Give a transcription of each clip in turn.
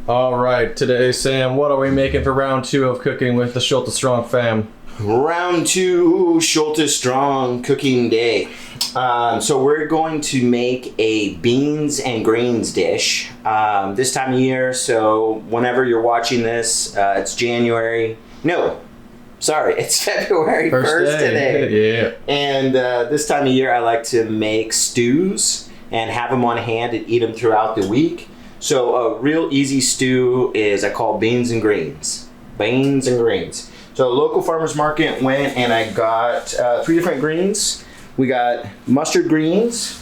All right, today, Sam, what are we making for round 2 of cooking with the Schulte Strong fam? Round 2 Schulte Strong cooking day. So we're going to make a beans and greens dish this time of year. So whenever you're watching this, it's January. No, sorry, it's February 1st today. Yeah. And this time of year, I like to make stews and have them on hand and eat them throughout the week. So a real easy stew is I call beans and greens. Beans and greens. So local farmers market went and I got 3 different greens. We got mustard greens.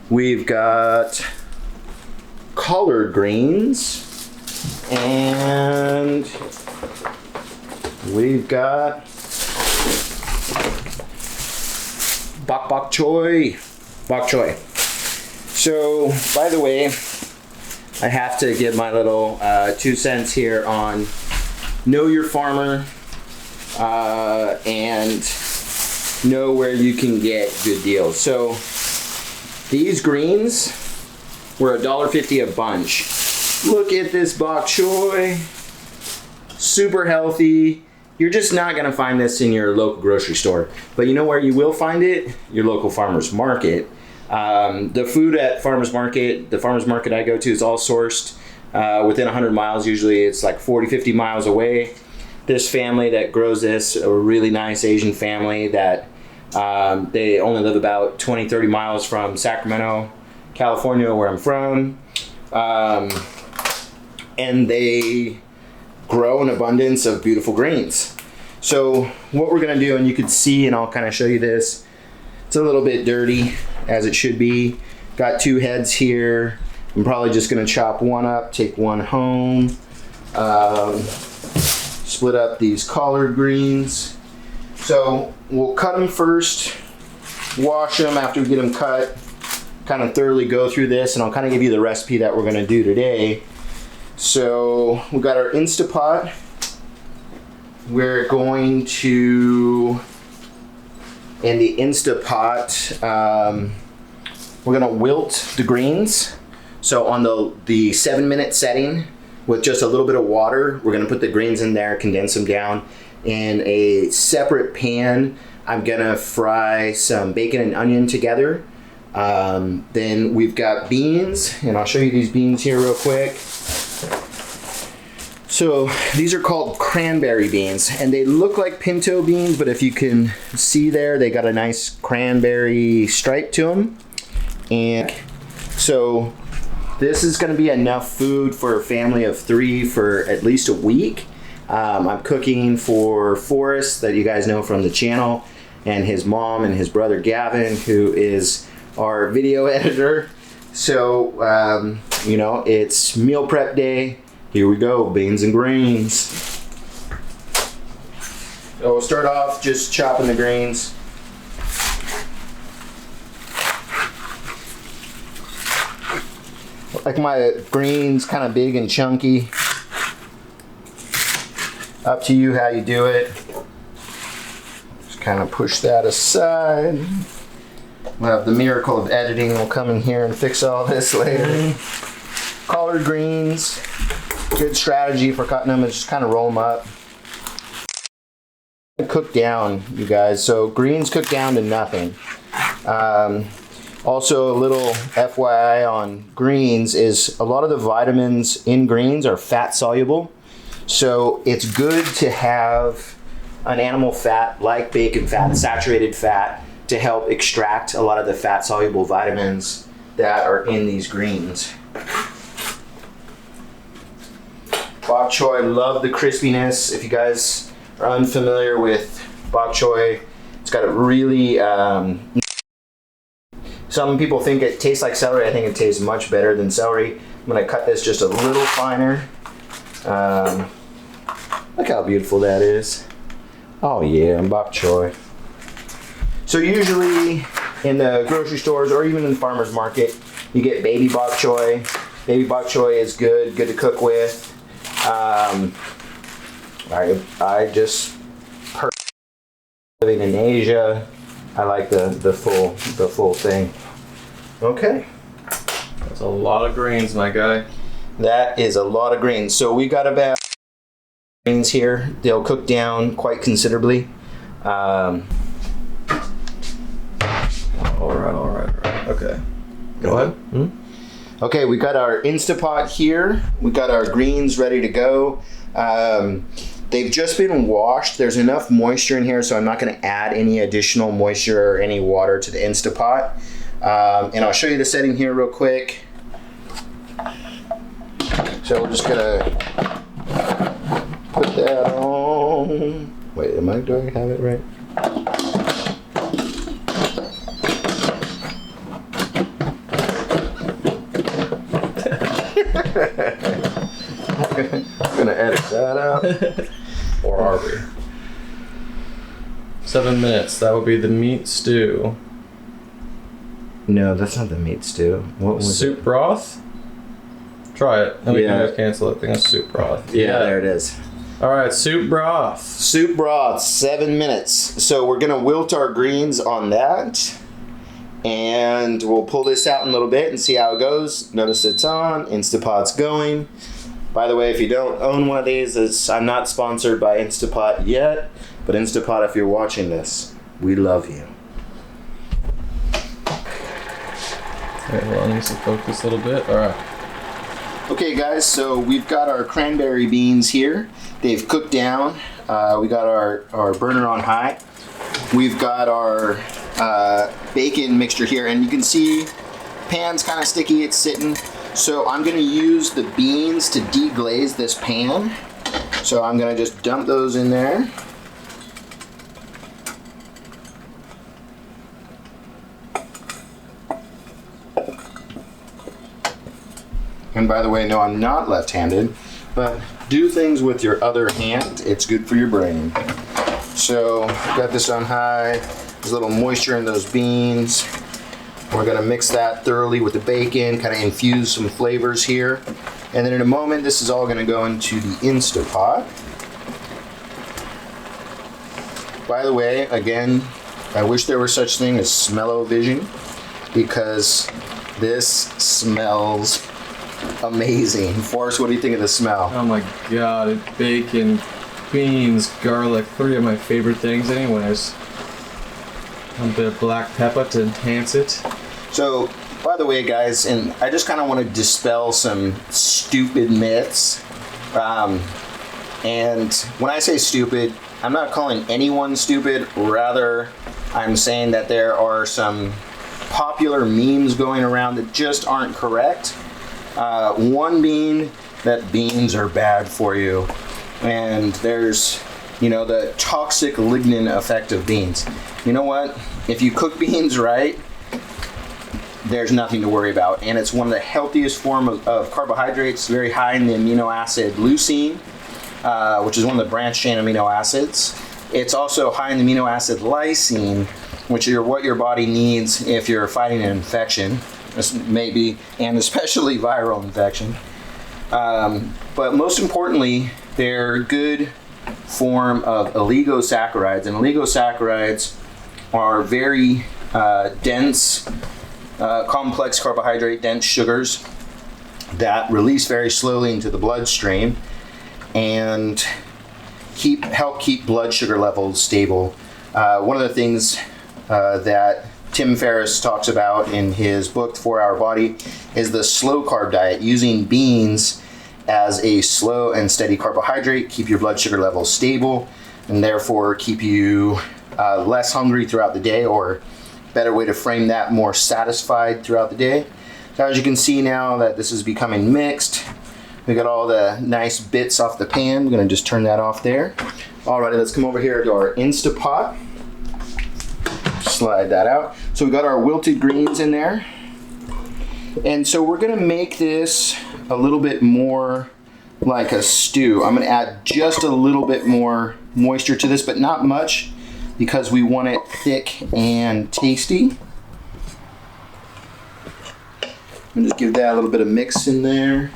We've got collard greens. And we've got bok choy. Bok choy. So, by the way, I have to give my little 2 cents here on know your farmer and know where you can get good deals. So these greens were $1.50 a bunch. Look at this bok choy, super healthy. You're just not gonna find this in your local grocery store, but you know where you will find it? Your local farmer's market. The food at the farmer's market I go to is all sourced within 100 miles. Usually it's like 40-50 miles away. This family that grows this, a really nice Asian family that they only live about 20-30 miles from Sacramento, California, where I'm from. And they grow an abundance of beautiful greens. So what we're gonna do, and you can see, and I'll kind of show you this, it's a little bit dirty, as it should be. Got 2 heads here. I'm probably just gonna chop one up, take one home. Split up these collard greens. So we'll cut them first, wash them after we get them cut, kind of thoroughly go through this, and I'll kind of give you the recipe that we're gonna do today. So we got our Instapot. We're going to, in the Instapot, we're gonna wilt the greens. So on the 7-minute setting with just a little bit of water, we're gonna put the greens in there, condense them down. In a separate pan, I'm gonna fry some bacon and onion together. Then we've got beans, and I'll show you these beans here real quick. So these are called cranberry beans, and they look like pinto beans, but if you can see there, they got a nice cranberry stripe to them. And so this is going to be enough food for a family of 3 for at least a week. I'm cooking for Forrest, that you guys know from the channel, and his mom and his brother Gavin, who is our video editor. So, you know, it's meal prep day. Here we go, beans and greens. So we'll start off just chopping the greens. Like my greens kind of big and chunky. Up to you how you do it. Just kind of push that aside. We'll have the miracle of editing. We'll come in here and fix all this later. Collard greens. Good strategy for cutting them is just kind of roll them up. Cook down, you guys. So greens cook down to nothing. Also, a little FYI on greens is a lot of the vitamins in greens are fat soluble. So it's good to have an animal fat like bacon fat, saturated fat, to help extract a lot of the fat soluble vitamins that are in these greens. Bok choy, love the crispiness. If you guys are unfamiliar with bok choy, it's got a really, some people think it tastes like celery. I think it tastes much better than celery. I'm gonna cut this just a little finer. Look how beautiful that is. Oh yeah, bok choy. So usually in the grocery stores or even in the farmer's market, you get baby bok choy. Baby bok choy is good to cook with. I just living in Asia, I like the full thing. Okay. That's a lot of greens, my guy. That is a lot of greens. So we got about greens here. They'll cook down quite considerably. All right. Okay. Go ahead. Okay, we got our Instapot here. We got our greens ready to go. They've just been washed. There's enough moisture in here, so I'm not going to add any additional moisture or any water to the Instapot. And I'll show you the setting here real quick. So we're just gonna put that on. Wait, do I have it right? I'm gonna edit that out. Or are we? 7 minutes. That would be the meat stew. No, that's not the meat stew. What was soup broth? Try it. And we can just cancel it. I think it's soup broth. Yeah, there it is. All right, soup broth. Soup broth, 7 minutes. So we're gonna wilt our greens on that. And we'll pull this out in a little bit and see how it goes. Notice it's on, Instapot's going. By the way, if you don't own one of these, I'm not sponsored by Instapot yet, but Instapot, if you're watching this, we love you. Okay, well, I need to focus a little bit. All right. Okay, guys, so we've got our cranberry beans here. They've cooked down. We got our burner on high. We've got our bacon mixture here, and you can see pan's kind of sticky, it's sitting. So I'm gonna use the beans to deglaze this pan. So I'm gonna just dump those in there. And by the way, no, I'm not left-handed, but do things with your other hand. It's good for your brain. So got this on high. There's a little moisture in those beans. We're gonna mix that thoroughly with the bacon, kind of infuse some flavors here. And then in a moment, this is all gonna go into the Instapot. By the way, again, I wish there was such thing as smell-o-vision, because this smells amazing. Forrest, what do you think of the smell? Oh my god, bacon, beans, garlic, 3 of my favorite things anyways. A bit of black pepper to enhance it. So, by the way, guys, and I just kind of want to dispel some stupid myths. And when I say stupid, I'm not calling anyone stupid. Rather, I'm saying that there are some popular memes going around that just aren't correct. One being that beans are bad for you. And there's, the toxic lignin effect of beans. You know what? If you cook beans right, there's nothing to worry about. And it's one of the healthiest forms of carbohydrates, very high in the amino acid leucine, which is one of the branched chain amino acids. It's also high in the amino acid lysine, which are what your body needs if you're fighting an infection, maybe, and especially viral infection. But most importantly, they're a good form of oligosaccharides, and oligosaccharides are very dense, complex carbohydrate dense sugars that release very slowly into the bloodstream and help keep blood sugar levels stable. One of the things that Tim Ferriss talks about in his book, The 4-Hour Body, is the slow carb diet, using beans as a slow and steady carbohydrate, keep your blood sugar levels stable, and therefore keep you less hungry throughout the day, or better way to frame that, more satisfied throughout the day. So as you can see now that this is becoming mixed, we got all the nice bits off the pan. I'm gonna just turn that off there. Alrighty, let's come over here to our Instapot. Slide that out. So we got our wilted greens in there. And so we're gonna make this a little bit more like a stew. I'm gonna add just a little bit more moisture to this, but not much, because we want it thick and tasty. And just give that a little bit of mix in there.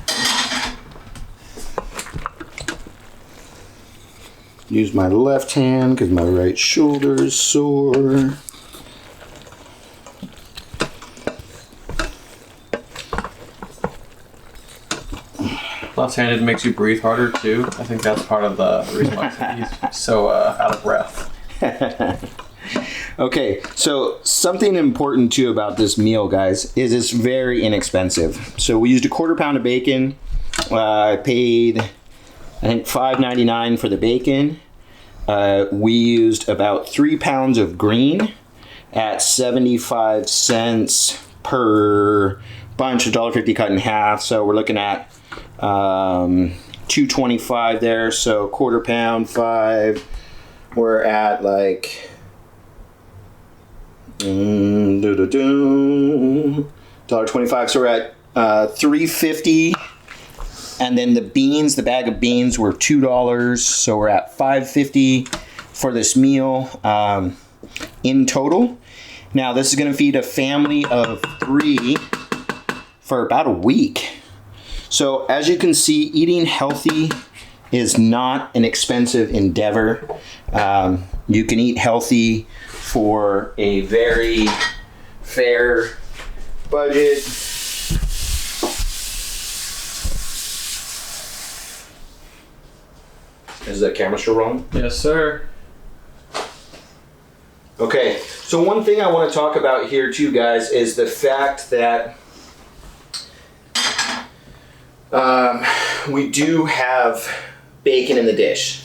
Use my left hand because my right shoulder is sore. Left-handed makes you breathe harder too. I think that's part of the reason why he's so out of breath. Okay, so something important too about this meal, guys, is it's very inexpensive. So we used a 1/4 pound of bacon. I paid, I think, $5.99 for the bacon. We used about 3 pounds of green at 75 cents per bunch, $1.50 cut in half. So we're looking at $2.25 there. So 1/4 pound, 5. We're at like $1.25. So we're at $3.50. And then the beans, the bag of beans were $2. So we're at $5.50 for this meal in total. Now this is going to feed a family of 3 for about a week. So as you can see, eating healthy is not an expensive endeavor. You can eat healthy for a very fair budget. Is the camera still rolling? Yes, sir. Okay, so one thing I want to talk about here too, guys, is the fact that we do have bacon in the dish.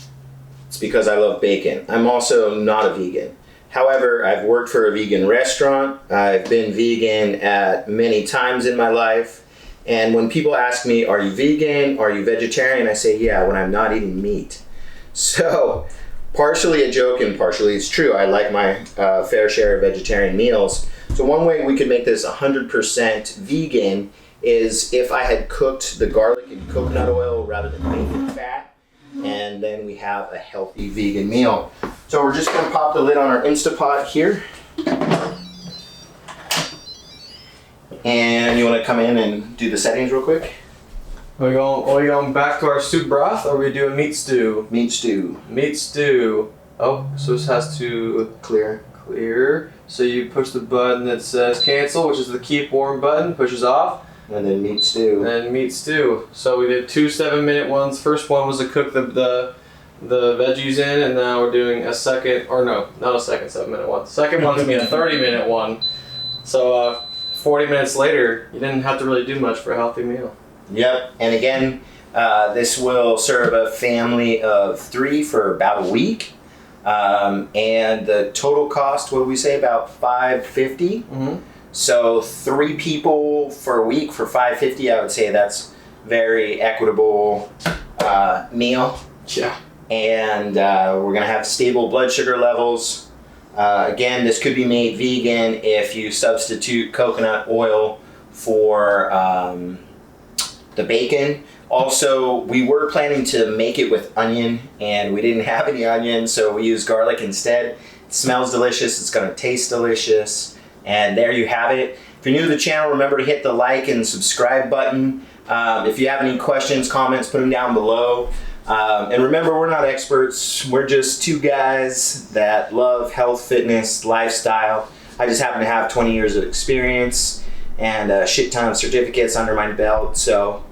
It's because I love bacon. I'm also not a vegan. However, I've worked for a vegan restaurant. I've been vegan at many times in my life. And when people ask me, are you vegan? Are you vegetarian? I say, yeah, when I'm not eating meat. So, partially a joke and partially it's true. I like my fair share of vegetarian meals. So one way we could make this 100% vegan is if I had cooked the garlic in coconut oil rather than bacon fat, and then we have a healthy vegan meal. So we're just going to pop the lid on our Instapot here. And you want to come in and do the settings real quick? Are we going back to our soup broth, or are we doing meat stew? Meat stew. Meat stew. Oh, so this has to Clear. clear. So you push the button that says cancel, which is the keep warm button, pushes off. And then meat stew. And meat stew. So we did 2 7-minute ones. First one was to cook the veggies in, and now we're doing a second, or no, not a second 7-minute one. The second one's gonna be a 30-minute one. So 40 minutes later, you didn't have to really do much for a healthy meal. Yep, and again, this will serve a family of 3 for about a week. And the total cost, what did we say, about $5.50? Mm-hmm. So 3 people for a week for $5.50, I would say that's very equitable meal. Yeah. And we're gonna have stable blood sugar levels. Again, this could be made vegan if you substitute coconut oil for the bacon. Also, we were planning to make it with onion, and we didn't have any onion, so we used garlic instead. It smells delicious, it's gonna taste delicious, and there you have it. If you're new to the channel, remember to hit the like and subscribe button. If you have any questions, comments, put them down below. And remember, we're not experts. We're just 2 guys that love health, fitness, lifestyle. I just happen to have 20 years of experience and a shit ton of certificates under my belt. So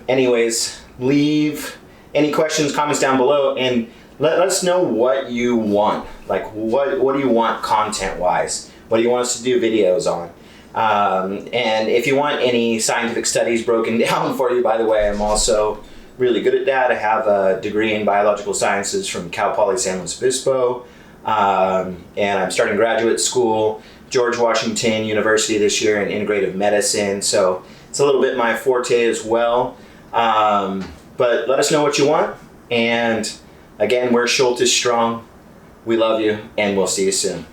anyways, leave any questions, comments down below, and let us know what you want. Like, what do you want content-wise? What do you want us to do videos on? And if you want any scientific studies broken down for you, by the way, I'm also really good at that. I have a degree in biological sciences from Cal Poly San Luis Obispo, and I'm starting graduate school, George Washington University this year in integrative medicine, so it's a little bit my forte as well. But let us know what you want, and again, we're Schultes Strong. We love you, and we'll see you soon.